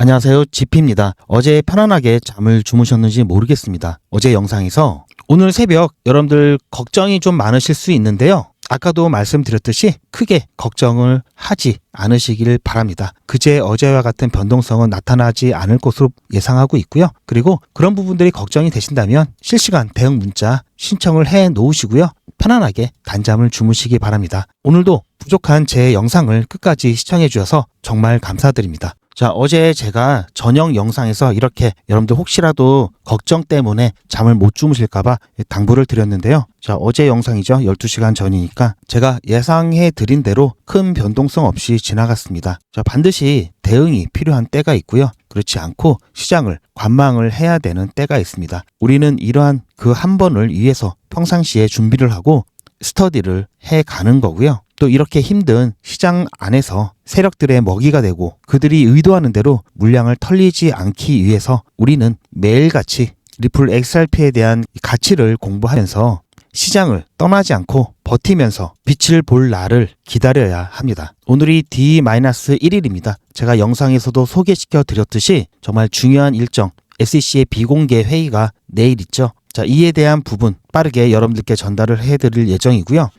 안녕하세요. 지피입니다. 어제 편안하게 잠을 주무셨는지 모르겠습니다. 어제 영상에서 오늘 새벽 여러분들 걱정이 좀 많으실 수 있는데요. 아까도 말씀드렸듯이 크게 걱정을 하지 않으시길 바랍니다. 그제 어제와 같은 변동성은 나타나지 않을 것으로 예상하고 있고요. 그리고 그런 부분들이 걱정이 되신다면 실시간 대응 문자 신청을 해 놓으시고요. 편안하게 단잠을 주무시기 바랍니다. 오늘도 부족한 제 영상을 끝까지 시청해 주셔서 정말 감사드립니다. 자, 어제 제가 저녁 영상에서 이렇게 여러분들 혹시라도 걱정 때문에 잠을 못 주무실까봐 당부를 드렸는데요. 자, 어제 영상이죠. 12시간 전이니까 제가 예상해 드린 대로 큰 변동성 없이 지나갔습니다. 자, 반드시 대응이 필요한 때가 있고요. 그렇지 않고 시장을 관망을 해야 되는 때가 있습니다. 우리는 이러한 그 한 번을 위해서 평상시에 준비를 하고 스터디를 해 가는 거고요. 또 이렇게 힘든 시장 안에서 세력들의 먹이가 되고 그들이 의도하는 대로 물량을 털리지 않기 위해서 우리는 매일같이 리플 XRP에 대한 가치를 공부하면서 시장을 떠나지 않고 버티면서 빛을 볼 날을 기다려야 합니다. 오늘이 D-1일입니다. 제가 영상에서도 소개시켜 드렸듯이 정말 중요한 일정 SEC의 비공개 회의가 내일 있죠. 자, 이에 대한 부분 빠르게 여러분들께 전달을 해드릴 예정이고요.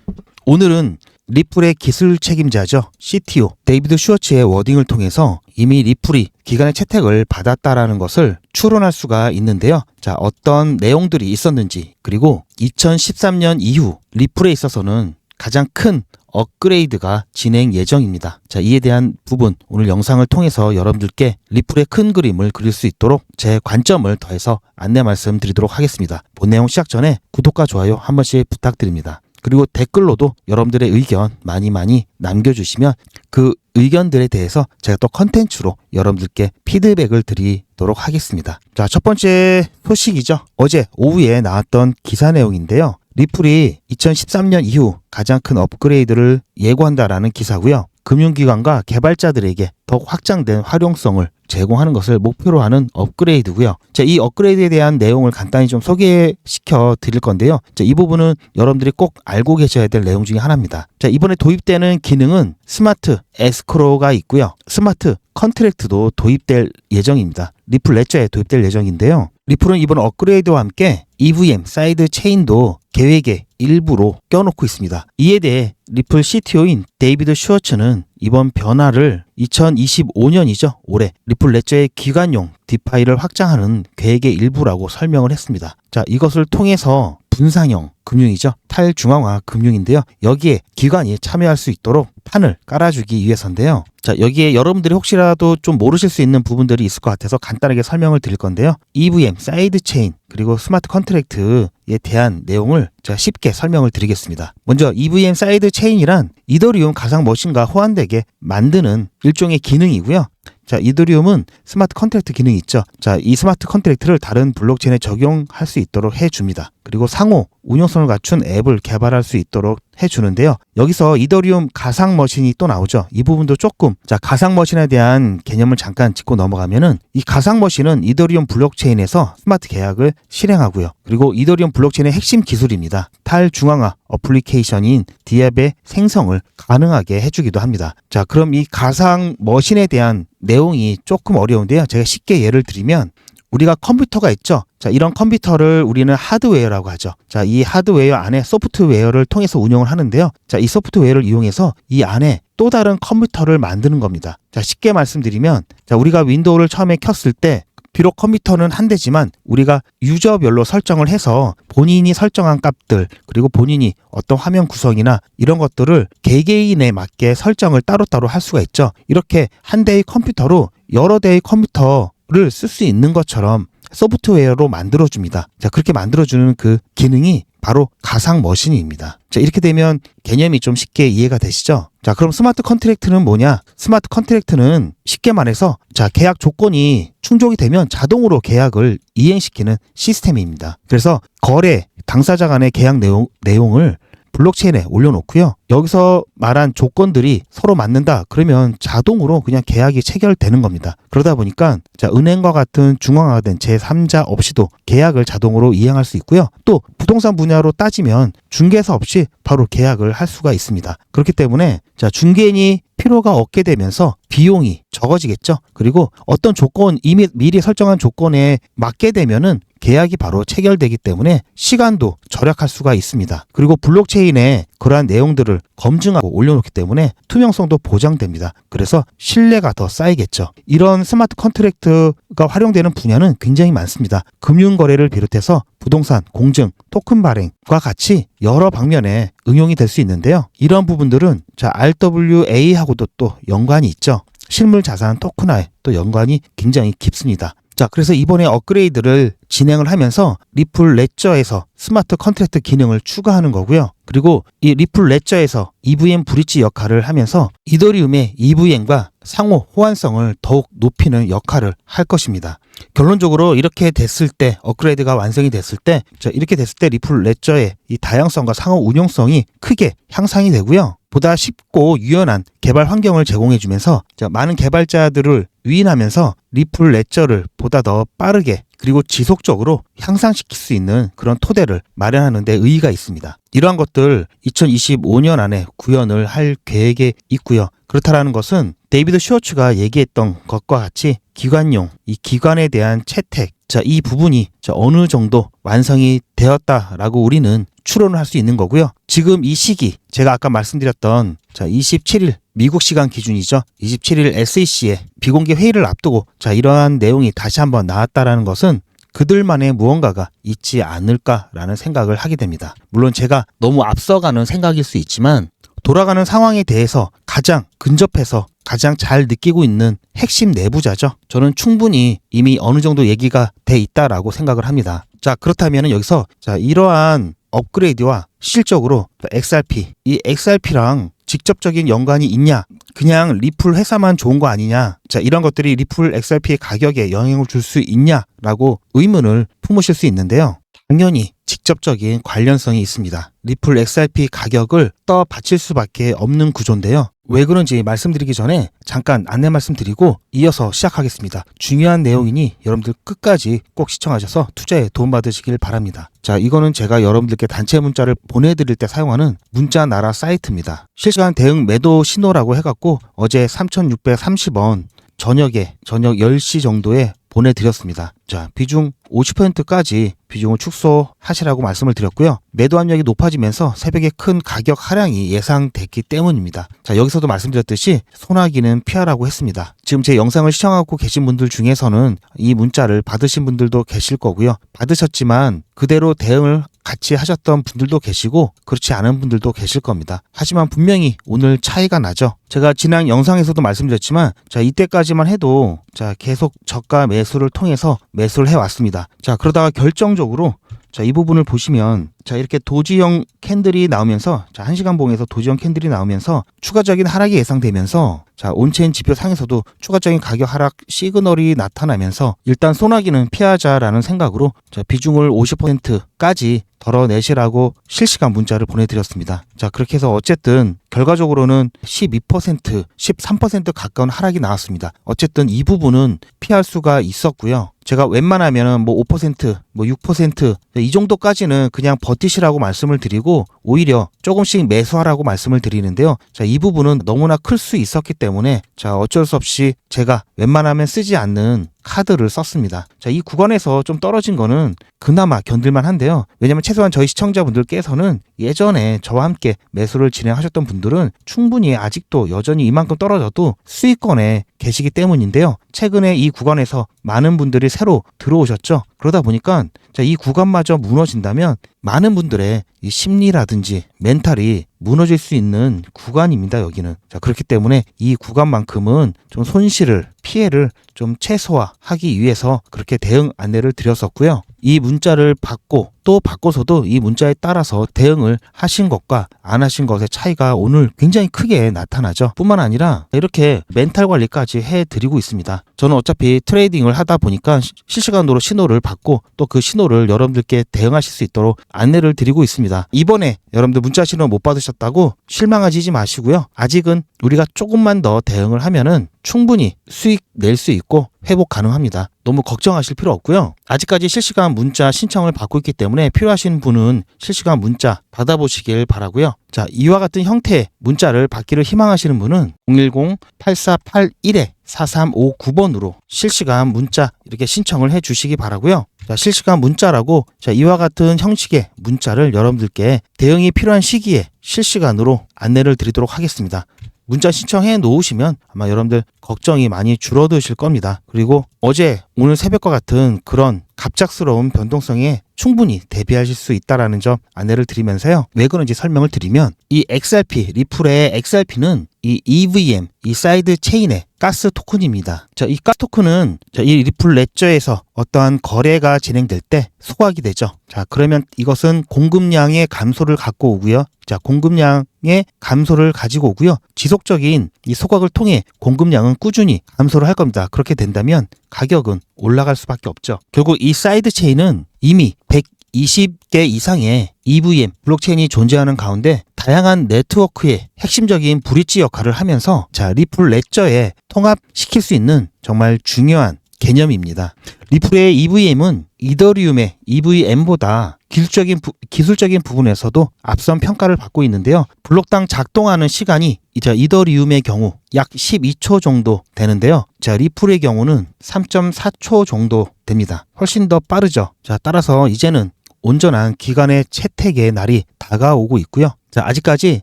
오늘은 리플의 기술 책임자죠. CTO 데이비드 슈워츠의 워딩을 통해서 이미 리플이 기관의 채택을 받았다라는 것을 추론할 수가 있는데요. 자, 어떤 내용들이 있었는지 그리고 2013년 이후 리플에 있어서는 가장 큰 업그레이드가 진행 예정입니다. 자, 이에 대한 부분 오늘 영상을 통해서 여러분들께 리플의 큰 그림을 그릴 수 있도록 제 관점을 더해서 안내 말씀드리도록 하겠습니다. 본 내용 시작 전에 구독과 좋아요 한 번씩 부탁드립니다. 그리고 댓글로도 여러분들의 의견 많이 남겨주시면 그 의견들에 대해서 제가 또 컨텐츠로 여러분들께 피드백을 드리도록 하겠습니다. 자, 첫 번째 소식이죠. 어제 오후에 나왔던 기사 내용인데요. 리플이 2013년 이후 가장 큰 업그레이드를 예고한다라는 기사고요. 금융기관과 개발자들에게 더욱 확장된 활용성을 제공하는 것을 목표로 하는 업그레이드고요. 자, 이 업그레이드에 대한 내용을 간단히 좀 소개시켜 드릴 건데요. 자, 이 부분은 여러분들이 꼭 알고 계셔야 될 내용 중에 하나입니다. 자, 이번에 도입되는 기능은 스마트 에스크로가 있고요. 스마트 컨트랙트도 도입될 예정입니다. 리플 레저에 도입될 예정인데요. 리플은 이번 업그레이드와 함께 EVM 사이드 체인도 계획의 일부로 껴놓고 있습니다. 이에 대해 리플 CTO인 데이비드 슈워츠는 이번 변화를 2025년이죠. 올해 리플 레저의 기관용 디파이를 확장하는 계획의 일부라고 설명을 했습니다. 자, 이것을 통해서 분산형 금융이죠. 탈중앙화 금융인데요. 여기에 기관이 참여할 수 있도록 판을 깔아주기 위해서인데요. 자, 여기에 여러분들이 혹시라도 좀 모르실 수 있는 부분들이 있을 것 같아서 간단하게 설명을 드릴 건데요. EVM, 사이드 체인, 그리고 스마트 컨트랙트에 대한 내용을 제가 쉽게 설명을 드리겠습니다. 먼저 EVM 사이드 체인이란 이더리움 가상 머신과 호환되게 만드는 일종의 기능이고요. 자, 이더리움은 스마트 컨트랙트 기능이 있죠. 자, 이 스마트 컨트랙트를 다른 블록체인에 적용할 수 있도록 해줍니다. 그리고 상호 운용성을 갖춘 앱을 개발할 수 있도록 해주는데요. 여기서 이더리움 가상 머신이 또 나오죠. 이 부분도 조금, 자, 가상 머신에 대한 개념을 잠깐 짚고 넘어가면은 이 가상 머신은 이더리움 블록체인에서 스마트 계약을 실행하고요. 그리고 이더리움 블록체인의 핵심 기술입니다. 탈중앙화 어플리케이션인 디앱의 생성을 가능하게 해주기도 합니다. 자, 그럼 이 가상 머신에 대한 내용이 조금 어려운데요. 제가 쉽게 예를 들면 우리가 컴퓨터가 있죠. 자, 이런 컴퓨터를 우리는 하드웨어라고 하죠. 자, 이 하드웨어 안에 소프트웨어를 통해서 운영을 하는데요. 자, 이 소프트웨어를 이용해서 이 안에 또 다른 컴퓨터를 만드는 겁니다. 자, 쉽게 말씀드리면, 자, 우리가 윈도우를 처음에 켰을 때 비록 컴퓨터는 한 대지만 우리가 유저별로 설정을 해서 본인이 설정한 값들 그리고 본인이 어떤 화면 구성이나 이런 것들을 개개인에 맞게 설정을 따로따로 할 수가 있죠. 이렇게 한 대의 컴퓨터로 여러 대의 컴퓨터를 쓸 수 있는 것처럼 소프트웨어로 만들어줍니다. 자, 그렇게 만들어주는 그 기능이 바로 가상 머신입니다. 자, 이렇게 되면 개념이 좀 쉽게 이해가 되시죠? 자, 그럼 스마트 컨트랙트는 뭐냐? 스마트 컨트랙트는 쉽게 말해서 자, 계약 조건이 충족이 되면 자동으로 계약을 이행시키는 시스템입니다. 그래서 거래, 당사자 간의 계약 내용을 블록체인에 올려놓고요. 여기서 말한 조건들이 서로 맞는다 그러면 자동으로 그냥 계약이 체결되는 겁니다. 그러다 보니까 은행과 같은 중앙화된 제3자 없이도 계약을 자동으로 이행할 수 있고요. 또 부동산 분야로 따지면 중개사 없이 바로 계약을 할 수가 있습니다. 그렇기 때문에 중개인이 필요가 없게 되면서 비용이 적어지겠죠. 그리고 어떤 조건, 이미 미리 설정한 조건에 맞게 되면은 계약이 바로 체결되기 때문에 시간도 절약할 수가 있습니다. 그리고 블록체인에 그러한 내용들을 검증하고 올려놓기 때문에 투명성도 보장됩니다. 그래서 신뢰가 더 쌓이겠죠. 이런 스마트 컨트랙트가 활용되는 분야는 굉장히 많습니다. 금융거래를 비롯해서 부동산, 공증, 토큰 발행과 같이 여러 방면에 응용이 될 수 있는데요. 이런 부분들은 RWA하고도 또 연관이 있죠. 실물 자산 토큰화에 또 연관이 굉장히 깊습니다. 그래서 이번에 업그레이드를 진행을 하면서 리플 레저에서 스마트 컨트랙트 기능을 추가하는 거고요. 그리고 이 리플 레저에서 EVM 브릿지 역할을 하면서 이더리움의 EVM과 상호 호환성을 더욱 높이는 역할을 할 것입니다. 결론적으로 이렇게 됐을 때, 업그레이드가 완성이 됐을 때, 이렇게 됐을 때 리플 레저의 이 다양성과 상호 운용성이 크게 향상이 되고요. 보다 쉽고 유연한 개발 환경을 제공해주면서 많은 개발자들을 유인하면서 리플 레저를 보다 더 빠르게 그리고 지속적으로 향상시킬 수 있는 그런 토대를 마련하는 데 의의가 있습니다. 이러한 것들 2025년 안에 구현을 할 계획에 있고요. 그렇다라는 것은 데이비드 슈워츠가 얘기했던 것과 같이 기관용, 이 기관에 대한 채택, 이 부분이 어느 정도 완성이 되었다라고 우리는 추론을 할 수 있는 거고요. 지금 이 시기, 제가 아까 말씀드렸던 27일 미국 시간 기준이죠. 27일 SEC의 비공개 회의를 앞두고 이러한 내용이 다시 한번 나왔다라는 것은 그들만의 무언가가 있지 않을까라는 생각을 하게 됩니다. 물론 제가 너무 앞서가는 생각일 수 있지만 돌아가는 상황에 대해서 가장 근접해서 가장 잘 느끼고 있는 핵심 내부자죠. 저는 충분히 이미 어느 정도 얘기가 돼 있다라고 생각을 합니다. 그렇다면 여기서 이러한 업그레이드와 실질적으로 XRP, 이 XRP랑 직접적인 연관이 있냐, 그냥 리플 회사만 좋은 거 아니냐, 이런 것들이 리플 XRP의 가격에 영향을 줄 수 있냐라고 의문을 품으실 수 있는데요. 당연히 직접적인 관련성이 있습니다. 리플 XRP 가격을 떠받칠 수밖에 없는 구조인데요. 왜 그런지 말씀드리기 전에 잠깐 안내 말씀드리고 이어서 시작하겠습니다. 중요한 내용이니 여러분들 끝까지 꼭 시청하셔서 투자에 도움받으시길 바랍니다. 이거는 제가 여러분들께 단체 문자를 보내드릴 때 사용하는 문자 나라 사이트입니다. 실시간 대응 매도 신호라고 해갖고 어제 3,630원 저녁 10시 정도에 보내드렸습니다. 비중 50%까지 비중을 축소하시라고 말씀을 드렸고요. 매도 압력이 높아지면서 새벽에 큰 가격 하락이 예상됐기 때문입니다. 여기서도 말씀드렸듯이 소나기는 피하라고 했습니다. 지금 제 영상을 시청하고 계신 분들 중에서는 이 문자를 받으신 분들도 계실 거고요. 받으셨지만 그대로 대응을 같이 하셨던 분들도 계시고 그렇지 않은 분들도 계실 겁니다. 하지만 분명히 오늘 차이가 나죠. 제가 지난 영상에서도 말씀드렸지만 이때까지만 해도 계속 저가 매수를 통해서 매수를 해왔습니다. 그러다가 결정적으로 이 부분을 보시면 이렇게 도지형 캔들이 나오면서 1시간 봉에서 도지형 캔들이 나오면서 추가적인 하락이 예상되면서 온체인 지표 상에서도 추가적인 가격 하락 시그널이 나타나면서 일단 소나기는 피하자라는 생각으로 비중을 50%까지 덜어내시라고 실시간 문자를 보내드렸습니다. 그렇게 해서 어쨌든 결과적으로는 12%, 13% 가까운 하락이 나왔습니다. 어쨌든 이 부분은 피할 수가 있었고요. 제가 웬만하면 5%, 6% 이 정도까지는 그냥 버티시라고 말씀을 드리고 오히려 조금씩 매수하라고 말씀을 드리는데요. 이 부분은 너무나 클 수 있었기 때문에 어쩔 수 없이 제가 웬만하면 쓰지 않는 카드를 썼습니다. 이 구간에서 좀 떨어진 거는 그나마 견딜만 한데요. 왜냐면 최소한 저희 시청자분들께서는 예전에 저와 함께 매수를 진행하셨던 분들은 충분히 아직도 여전히 이만큼 떨어져도 수익권에 계시기 때문인데요. 최근에 이 구간에서 많은 분들이 새로 들어오셨죠. 그러다 보니까 이 구간마저 무너진다면 많은 분들의 이 심리라든지 멘탈이 무너질 수 있는 구간입니다. 여기는. 그렇기 때문에 이 구간만큼은 좀 손실을, 피해를 좀 최소화하기 위해서 그렇게 대응 안내를 드렸었고요. 이 문자를 받고 또 받고서도 이 문자에 따라서 대응을 하신 것과 안 하신 것의 차이가 오늘 굉장히 크게 나타나죠. 뿐만 아니라 이렇게 멘탈 관리까지 해드리고 있습니다. 저는 어차피 트레이딩을 하다 보니까 실시간으로 신호를 받고 또 그 신호를 여러분들께 대응하실 수 있도록 안내를 드리고 있습니다. 이번에 여러분들 문자 신호 못 받으셨다고 실망하지 마시고요. 아직은 우리가 조금만 더 대응을 하면은 충분히 수익 낼 수 있고 회복 가능합니다. 너무 걱정하실 필요 없고요. 아직까지 실시간 문자 신청을 받고 있기 때문에 필요하신 분은 실시간 문자 받아보시길 바라고요. 자, 이와 같은 형태의 문자를 받기를 희망하시는 분은 010-8481-4359번으로 실시간 문자 이렇게 신청을 해 주시기 바라고요. 자, 실시간 문자라고 이와 같은 형식의 문자를 여러분들께 대응이 필요한 시기에 실시간으로 안내를 드리도록 하겠습니다. 문자 신청해 놓으시면 아마 여러분들 걱정이 많이 줄어드실 겁니다. 그리고 어제 오늘 새벽과 같은 그런 갑작스러운 변동성에 충분히 대비하실 수 있다는 점 안내를 드리면서요. 왜 그런지 설명을 드리면 이 XRP, 리플의 XRP는 이 EVM, 이 사이드 체인의 가스 토큰입니다. 자, 이 가스 토큰은 이 리플 레저에서 어떠한 거래가 진행될 때 소각이 되죠. 자, 그러면 이것은 공급량의 감소를 갖고 오고요. 자, 공급량의 감소를 가지고 오고요. 지속적인 이 소각을 통해 공급량은 꾸준히 감소를 할 겁니다. 그렇게 된다면 가격은 올라갈 수밖에 없죠. 결국 이 사이드 체인은 이미 120개 이상의 EVM 블록체인이 존재하는 가운데 다양한 네트워크의 핵심적인 브릿지 역할을 하면서 리플 레저에 통합시킬 수 있는 정말 중요한 개념입니다. 리플의 EVM은 이더리움의 EVM보다 기술적인 부분에서도 앞선 평가를 받고 있는데요. 블록당 작동하는 시간이 이더리움의 경우 약 12초 정도 되는데요. 리플의 경우는 3.4초 정도 됩니다. 훨씬 더 빠르죠. 따라서 이제는 온전한 기관의 채택의 날이 다가오고 있고요. 아직까지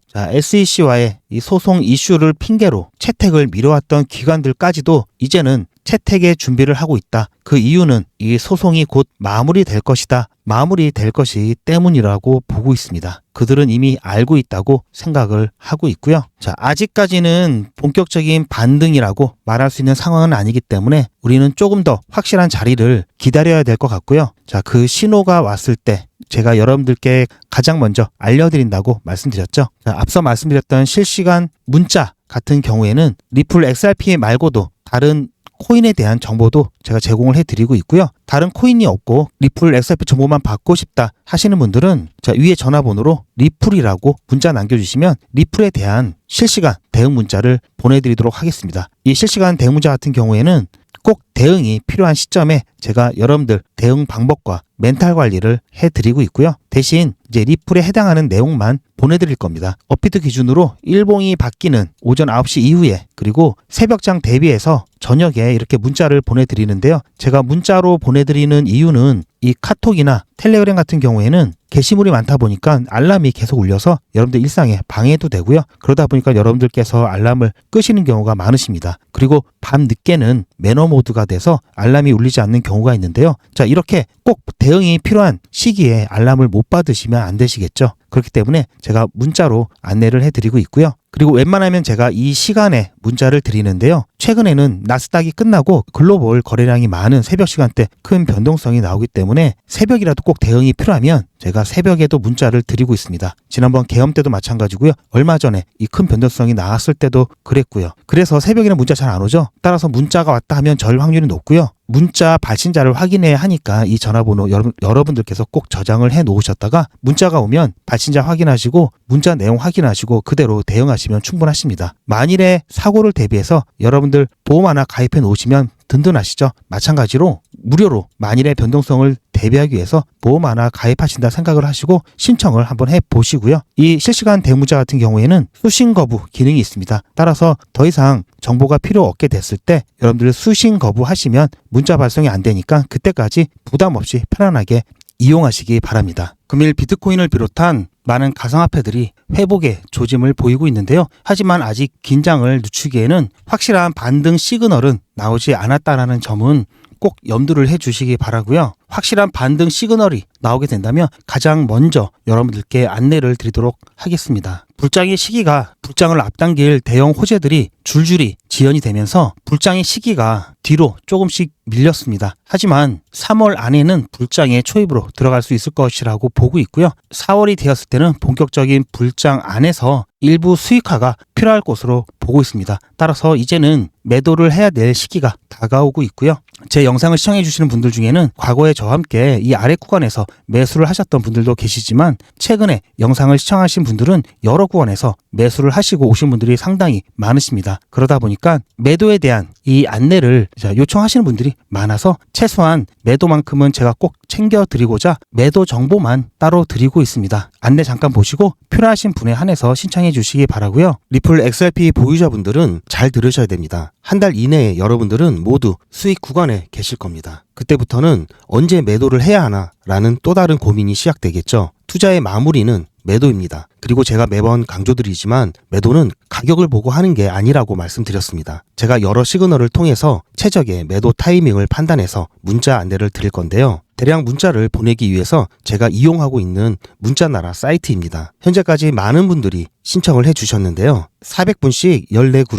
SEC와의 이 소송 이슈를 핑계로 채택을 미뤄왔던 기관들까지도 이제는 채택의 준비를 하고 있다. 그 이유는 이 소송이 곧 마무리될 것이다. 마무리될 것이 때문이라고 보고 있습니다. 그들은 이미 알고 있다고 생각을 하고 있고요. 아직까지는 본격적인 반등이라고 말할 수 있는 상황은 아니기 때문에 우리는 조금 더 확실한 자리를 기다려야 될 것 같고요. 그 신호가 왔을 때 제가 여러분들께 가장 먼저 알려드린다고 말씀드렸죠. 앞서 말씀드렸던 실시간 문자 같은 경우에는 리플 XRP 말고도 다른 코인에 대한 정보도 제가 제공을 해드리고 있고요. 다른 코인이 없고 리플 XRP 정보만 받고 싶다 하시는 분들은 위에 전화번호로 리플이라고 문자 남겨주시면 리플에 대한 실시간 대응 문자를 보내드리도록 하겠습니다. 이 실시간 대응 문자 같은 경우에는 꼭 대응이 필요한 시점에 제가 여러분들 대응 방법과 멘탈 관리를 해드리고 있고요. 대신 리플에 해당하는 내용만 보내드릴 겁니다. 업비트 기준으로 일봉이 바뀌는 오전 9시 이후에 그리고 새벽장 대비해서 저녁에 이렇게 문자를 보내드리는데요. 제가 문자로 보내드리는 이유는 이 카톡이나 텔레그램 같은 경우에는 게시물이 많다 보니까 알람이 계속 울려서 여러분들 일상에 방해도 되고요. 그러다 보니까 여러분들께서 알람을 끄시는 경우가 많으십니다. 그리고 밤 늦게는 매너 모드가 돼서 알람이 울리지 않는 경우가 있는데요. 이렇게 꼭 대응이 필요한 시기에 알람을 못 받으시면 안 되시겠죠. 그렇기 때문에 제가 문자로 안내를 해드리고 있고요. 그리고 웬만하면 제가 이 시간에 문자를 드리는데요. 최근에는 나스닥이 끝나고 글로벌 거래량이 많은 새벽 시간대 큰 변동성이 나오기 때문에 새벽이라도 꼭 대응이 필요하면 제가 새벽에도 문자를 드리고 있습니다. 지난번 계엄 때도 마찬가지고요. 얼마 전에 이 큰 변동성이 나왔을 때도 그랬고요. 그래서 새벽에는 문자 잘 안 오죠. 따라서 문자가 왔다 하면 절 확률이 높고요. 문자 발신자를 확인해야 하니까 이 전화번호 여러분들께서 꼭 저장을 해 놓으셨다가 문자가 오면 발신자 확인하시고 문자 내용 확인하시고 그대로 대응하시면 충분하십니다. 만일에 사고를 대비해서 여러분들 보험 하나 가입해 놓으시면 든든하시죠. 마찬가지로 무료로 만일의 변동성을 대비하기 위해서 보험 하나 가입하신다 생각을 하시고 신청을 한번 해보시고요. 이 실시간 대문자 같은 경우에는 수신 거부 기능이 있습니다. 따라서 더 이상 정보가 필요 없게 됐을 때 여러분들 수신 거부하시면 문자 발송이 안 되니까 그때까지 부담 없이 편안하게 이용하시기 바랍니다. 금일 비트코인을 비롯한 많은 가상화폐들이 회복의 조짐을 보이고 있는데요. 하지만 아직 긴장을 늦추기에는 확실한 반등 시그널은 나오지 않았다는 점은 꼭 염두를 해주시기 바라고요. 확실한 반등 시그널이 나오게 된다면 가장 먼저 여러분들께 안내를 드리도록 하겠습니다. 불장의 시기가 불장을 앞당길 대형 호재들이 줄줄이 지연이 되면서 불장의 시기가 뒤로 조금씩 밀렸습니다. 하지만 3월 안에는 불장의 초입으로 들어갈 수 있을 것이라고 보고 있고요. 4월이 되었을 때는 본격적인 불장 안에서 일부 수익화가 필요할 것으로 보고 있습니다. 따라서 이제는 매도를 해야 될 시기가 다가오고 있고요. 제 영상을 시청해 주시는 분들 중에는 과거에 저와 함께 이 아래 구간에서 매수를 하셨던 분들도 계시지만 최근에 영상을 시청하신 분들은 여러 구간에서 매수를 하시고 오신 분들이 상당히 많으십니다. 그러다 보니까 매도에 대한 이 안내를 요청하시는 분들이 많아서 최소한 매도만큼은 제가 꼭 챙겨드리고자 매도 정보만 따로 드리고 있습니다. 안내 잠깐 보시고 필요하신 분에 한해서 신청해 주시기 바라고요. 리플 XRP 보유자분들은 잘 들으셔야 됩니다. 한 달 이내에 여러분들은 모두 수익 구간에 계실 겁니다. 그때부터는 언제 매도를 해야 하나 라는 또 다른 고민이 시작되겠죠. 투자의 마무리는 매도입니다. 그리고 제가 매번 강조드리지만 매도는 가격을 보고 하는 게 아니라고 말씀드렸습니다. 제가 여러 시그널을 통해서 최적의 매도 타이밍을 판단해서 문자 안내를 드릴 건데요. 대량 문자를 보내기 위해서 제가 이용하고 있는 문자나라 사이트입니다. 현재까지 많은 분들이 신청을 해주셨는데요. 400분씩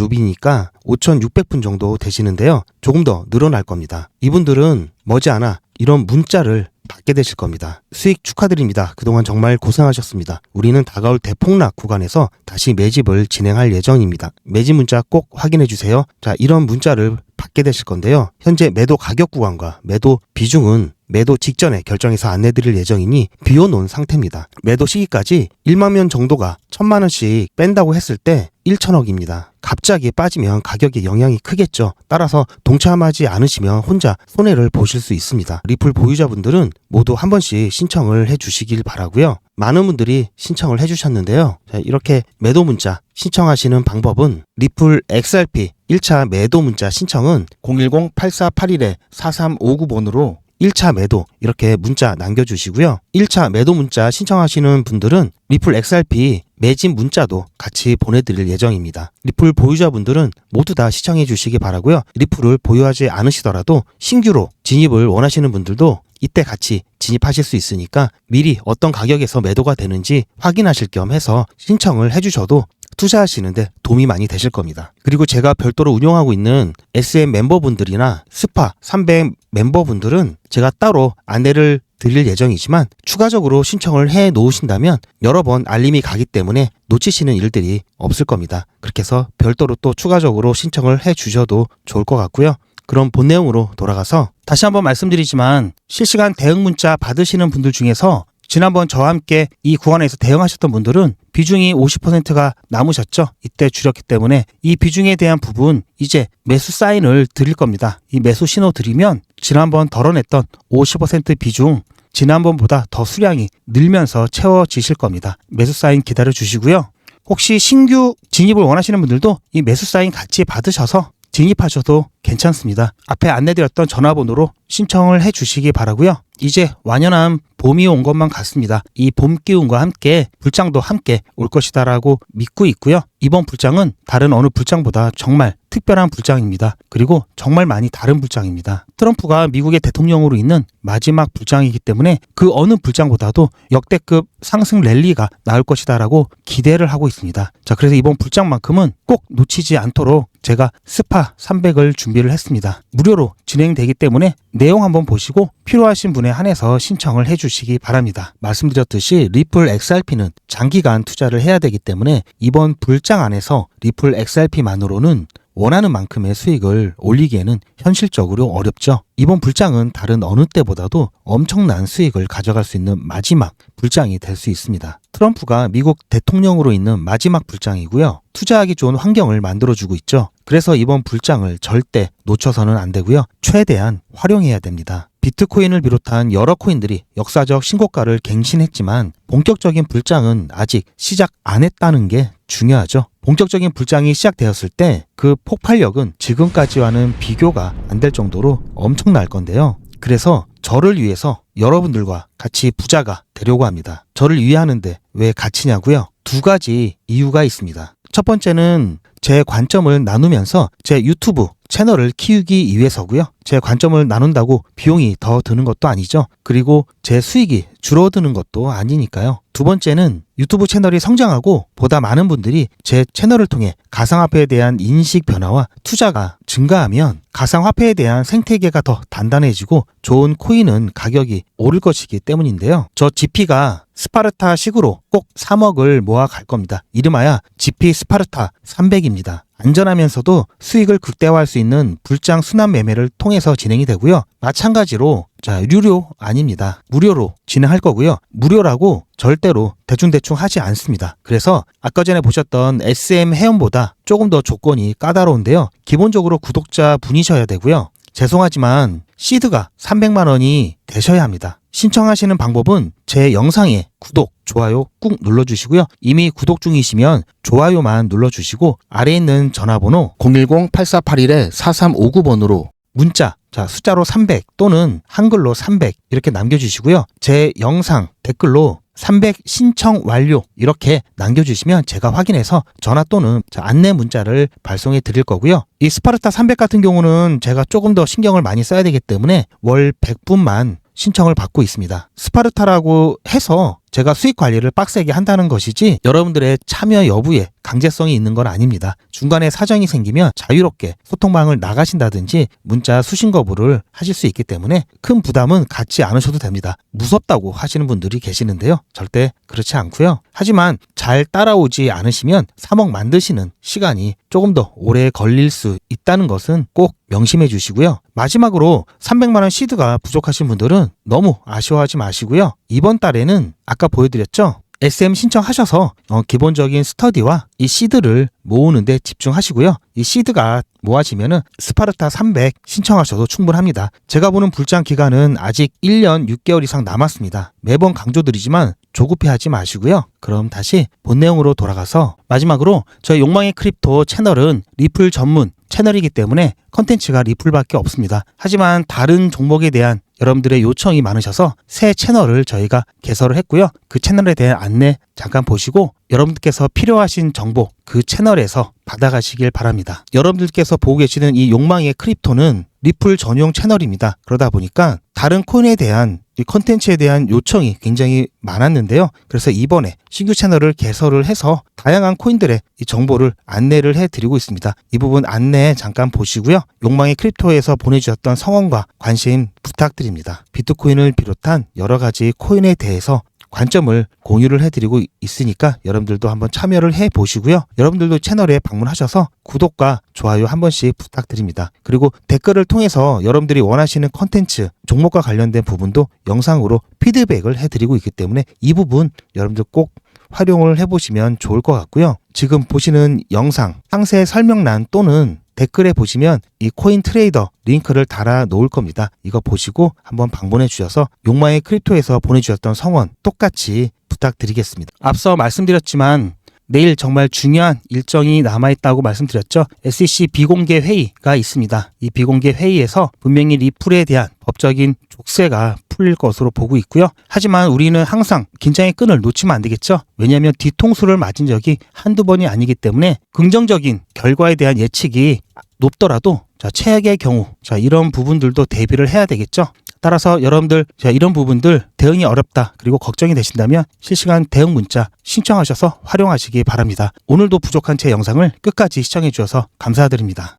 14그룹이니까 5,600분 정도 되시는데요. 조금 더 늘어날 겁니다. 이분들은 머지않아 이런 문자를 받게 되실 겁니다. 수익 축하드립니다. 그동안 정말 고생하셨습니다. 우리는 다가올 대폭락 구간에서 다시 매집을 진행할 예정입니다. 매집 문자 꼭 확인해 주세요. 자, 이런 문자를 받게 되실 건데요. 현재 매도 가격 구간과 매도 비중은 매도 직전에 결정해서 안내드릴 예정이니 비워놓은 상태입니다. 매도 시기까지 1만 명 정도가 1,000만 원씩 뺀다고 했을 때 1,000억입니다. 갑자기 빠지면 가격에 영향이 크겠죠. 따라서 동참하지 않으시면 혼자 손해를 보실 수 있습니다. 리플 보유자분들은 모두 한 번씩 신청을 해주시길 바라고요. 많은 분들이 신청을 해주셨는데요. 자, 이렇게 매도 문자 신청하시는 방법은 리플 XRP 1차 매도 문자 신청은 010-8481-4359번으로 1차 매도 이렇게 문자 남겨주시고요. 1차 매도 문자 신청하시는 분들은 리플 XRP 매집 문자도 같이 보내드릴 예정입니다. 리플 보유자분들은 모두 다 시청해 주시기 바라고요. 리플을 보유하지 않으시더라도 신규로 진입을 원하시는 분들도 이때 같이 진입하실 수 있으니까 미리 어떤 가격에서 매도가 되는지 확인하실 겸 해서 신청을 해주셔도 투자하시는데 도움이 많이 되실 겁니다. 그리고 제가 별도로 운영하고 있는 SM 멤버분들이나 스파 300 멤버분들은 제가 따로 안내를 드릴 예정이지만 추가적으로 신청을 해 놓으신다면 여러 번 알림이 가기 때문에 놓치시는 일들이 없을 겁니다. 그렇게 해서 별도로 또 추가적으로 신청을 해 주셔도 좋을 것 같고요. 그럼 본 내용으로 돌아가서 다시 한번 말씀드리지만 실시간 대응 문자 받으시는 분들 중에서 지난번 저와 함께 이 구간에서 대응하셨던 분들은 비중이 50%가 남으셨죠. 이때 줄였기 때문에 이 비중에 대한 부분 이제 매수 사인을 드릴 겁니다. 이 매수 신호 드리면 지난번 덜어냈던 50% 비중 지난번보다 더 수량이 늘면서 채워지실 겁니다. 매수 사인 기다려 주시고요. 혹시 신규 진입을 원하시는 분들도 이 매수 사인 같이 받으셔서 진입하셔도 괜찮습니다. 앞에 안내드렸던 전화번호로 신청을 해주시기 바라고요. 이제 완연한 봄이 온 것만 같습니다. 이 봄 기운과 함께 불장도 함께 올 것이다라고 믿고 있고요. 이번 불장은 다른 어느 불장보다 정말 특별한 불장입니다. 그리고 정말 많이 다른 불장입니다. 트럼프가 미국의 대통령으로 있는 마지막 불장이기 때문에 그 어느 불장보다도 역대급 상승 랠리가 나올 것이다라고 기대를 하고 있습니다. 자, 그래서 이번 불장만큼은 꼭 놓치지 않도록 제가 스파 300을 준비를 했습니다. 무료로 진행되기 때문에 내용 한번 보시고 필요하신 분에 한해서 신청을 해주시기 바랍니다. 말씀드렸듯이 리플 XRP는 장기간 투자를 해야 되기 때문에 이번 불장 안에서 리플 XRP만으로는 원하는 만큼의 수익을 올리기에는 현실적으로 어렵죠. 이번 불장은 다른 어느 때보다도 엄청난 수익을 가져갈 수 있는 마지막 불장이 될 수 있습니다. 트럼프가 미국 대통령으로 있는 마지막 불장이고요. 투자하기 좋은 환경을 만들어주고 있죠. 그래서 이번 불장을 절대 놓쳐서는 안 되고요. 최대한 활용해야 됩니다. 비트코인을 비롯한 여러 코인들이 역사적 신고가를 갱신했지만 본격적인 불장은 아직 시작 안 했다는 게 중요하죠. 본격적인 불장이 시작되었을 때 그 폭발력은 지금까지와는 비교가 안 될 정도로 엄청날 건데요. 그래서 저를 위해서 여러분들과 같이 부자가 되려고 합니다. 저를 위하는데 왜 같이냐고요? 두 가지 이유가 있습니다. 첫 번째는 제 관점을 나누면서 제 유튜브 채널을 키우기 위해서고요. 제 관점을 나눈다고 비용이 더 드는 것도 아니죠. 그리고 제 수익이 줄어드는 것도 아니니까요. 두 번째는 유튜브 채널이 성장하고 보다 많은 분들이 제 채널을 통해 가상화폐에 대한 인식 변화와 투자가 증가하면 가상화폐에 대한 생태계가 더 단단해지고 좋은 코인은 가격이 오를 것이기 때문인데요. 저 GP가 스파르타식으로 꼭 3억을 모아 갈 겁니다. 이름하여 GP 스파르타 300입니다. 안전하면서도 수익을 극대화할 수 있는 불장 순환 매매를 통해서 진행이 되고요. 마찬가지로 유료 아닙니다. 무료로 진행할 거고요. 무료라고 절대로 대충대충 하지 않습니다. 그래서 아까 전에 보셨던 SM 회원보다 조금 더 조건이 까다로운데요. 기본적으로 구독자 분이셔야 되고요. 죄송하지만 시드가 300만 원이 되셔야 합니다. 신청하시는 방법은 제 영상에 구독, 좋아요 꾹 눌러주시고요. 이미 구독 중이시면 좋아요만 눌러주시고 아래에 있는 전화번호 010-8481-4359번으로 문자, 숫자로 300 또는 한글로 300 이렇게 남겨주시고요. 제 영상 댓글로 300 신청 완료 이렇게 남겨주시면 제가 확인해서 전화 또는 안내 문자를 발송해 드릴 거고요. 이 스파르타 300 같은 경우는 제가 조금 더 신경을 많이 써야 되기 때문에 월 100분만 신청을 받고 있습니다. 스파르타라고 해서 제가 수익 관리를 빡세게 한다는 것이지 여러분들의 참여 여부에 강제성이 있는 건 아닙니다. 중간에 사정이 생기면 자유롭게 소통방을 나가신다든지 문자 수신 거부를 하실 수 있기 때문에 큰 부담은 갖지 않으셔도 됩니다. 무섭다고 하시는 분들이 계시는데요. 절대 그렇지 않고요. 하지만 잘 따라오지 않으시면 3억 만드시는 시간이 조금 더 오래 걸릴 수 있다는 것은 꼭 명심해 주시고요. 마지막으로 300만 원 시드가 부족하신 분들은 너무 아쉬워하지 마시고요. 이번 달에는 아까 보여드렸죠? SM 신청하셔서 기본적인 스터디와 이 시드를 모으는데 집중하시고요. 이 시드가 모아지면은 스파르타 300 신청하셔도 충분합니다. 제가 보는 불장 기간은 아직 1년 6개월 이상 남았습니다. 매번 강조드리지만 조급해하지 마시고요. 그럼 다시 본 내용으로 돌아가서 마지막으로 저희 욕망의 크립토 채널은 리플 전문 채널이기 때문에 컨텐츠가 리플밖에 없습니다. 하지만 다른 종목에 대한 여러분들의 요청이 많으셔서 새 채널을 저희가 개설을 했고요. 그 채널에 대한 안내 잠깐 보시고 여러분들께서 필요하신 정보 그 채널에서 받아가시길 바랍니다. 여러분들께서 보고 계시는 이 욕망의 크립토는 리플 전용 채널입니다. 그러다 보니까 다른 코인에 대한 이 컨텐츠에 대한 요청이 굉장히 많았는데요. 그래서 이번에 신규 채널을 개설을 해서 다양한 코인들의 이 정보를 안내를 해드리고 있습니다. 이 부분 안내 잠깐 보시고요. 욕망의 크립토에서 보내주셨던 성원과 관심 부탁드립니다. 비트코인을 비롯한 여러 가지 코인에 대해서 관점을 공유를 해드리고 있으니까 여러분들도 한번 참여를 해보시고요. 여러분들도 채널에 방문하셔서 구독과 좋아요 한 번씩 부탁드립니다. 그리고 댓글을 통해서 여러분들이 원하시는 컨텐츠, 종목과 관련된 부분도 영상으로 피드백을 해드리고 있기 때문에 이 부분 여러분들 꼭 활용을 해보시면 좋을 것 같고요. 지금 보시는 영상 상세 설명란 또는 댓글에 보시면 이 코인 트레이더 링크를 달아 놓을 겁니다. 이거 보시고 한번 방문해 주셔서 욕망의 크립토에서 보내주셨던 성원 똑같이 부탁드리겠습니다. 앞서 말씀드렸지만 내일 정말 중요한 일정이 남아있다고 말씀드렸죠. SEC 비공개 회의가 있습니다. 이 비공개 회의에서 분명히 리플에 대한 법적인 족쇄가 풀릴 것으로 보고 있고요. 하지만 우리는 항상 긴장의 끈을 놓치면 안 되겠죠. 왜냐하면 뒤통수를 맞은 적이 한두 번이 아니기 때문에 긍정적인 결과에 대한 예측이 높더라도 최악의 경우 이런 부분들도 대비를 해야 되겠죠. 따라서 여러분들 이런 부분들 대응이 어렵다 그리고 걱정이 되신다면 실시간 대응 문자 신청하셔서 활용하시기 바랍니다. 오늘도 부족한 제 영상을 끝까지 시청해 주셔서 감사드립니다.